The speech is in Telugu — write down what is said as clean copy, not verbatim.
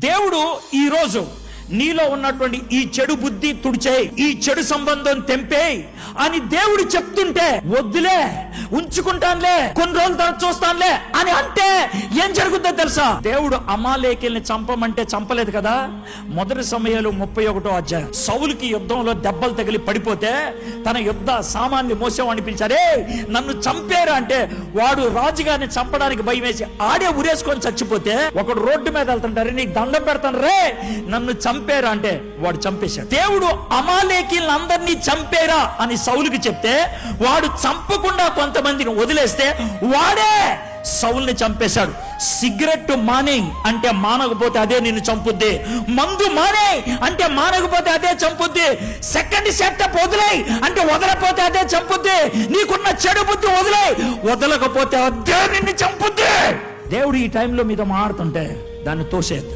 దేవుడు ఈరోజు నీలో ఉన్నటువంటి ఈ చెడు బుద్ధి తుడిచేయి, ఈ చెడు సంబంధం తెంపేయి అని దేవుడు చెప్తుంటే వద్దులే, ఉంచుకుంటానులే, కొన్ని రోజుల తర్వాత చూస్తానులే అని అంటే ఏం జరుగుతుందో తెలుసా? దేవుడు అమాలేకీల్ని చంపమంటే చంపలేదు కదా. మొదటి సమయాలు 31వ అధ్యాయం, సౌలుకి యుద్ధంలో దెబ్బలు తగిలి పడిపోతే తన యుద్ధ సామాన్ని మోసేవాడిని పిలిచారే, నన్ను చంపేరా అంటే వాడు రాజుగారిని చంపడానికి భయం వేసి ఆడే ఉరేసుకొని చచ్చిపోతే ఒకడు రోడ్డు మీద వెళ్తుంటారు, నీకు దండం పెడతాను రే, నన్ను చంపేరా అంటే వాడు చంపేశాడు. దేవుడు అమాలేకీలను అందరినీ చంపేరా అని సౌలుకి చెప్తే వాడు చంపకుండా కొంతమందిని వదిలేస్తే వాడే సౌల్ని చంపేశాడు. సిగరెట్ మానే అంటే మానకపోతే అదే నిన్ను చంపుద్ది, మందు మానే అంటే మానకపోతే అదే చంపుద్ది, సెకండ్ సెటప్ వదిలేయి అంటే వదలపోతే అదే చంపుద్ది, నీకున్న చెడు బుద్ధి వదిలేయి, వదలకపోతే అదే నిన్ను చంపుద్ది. దేవుడు ఈ టైంలో మీతో మాట్లాడుతుంటే దాన్ని తోసేది.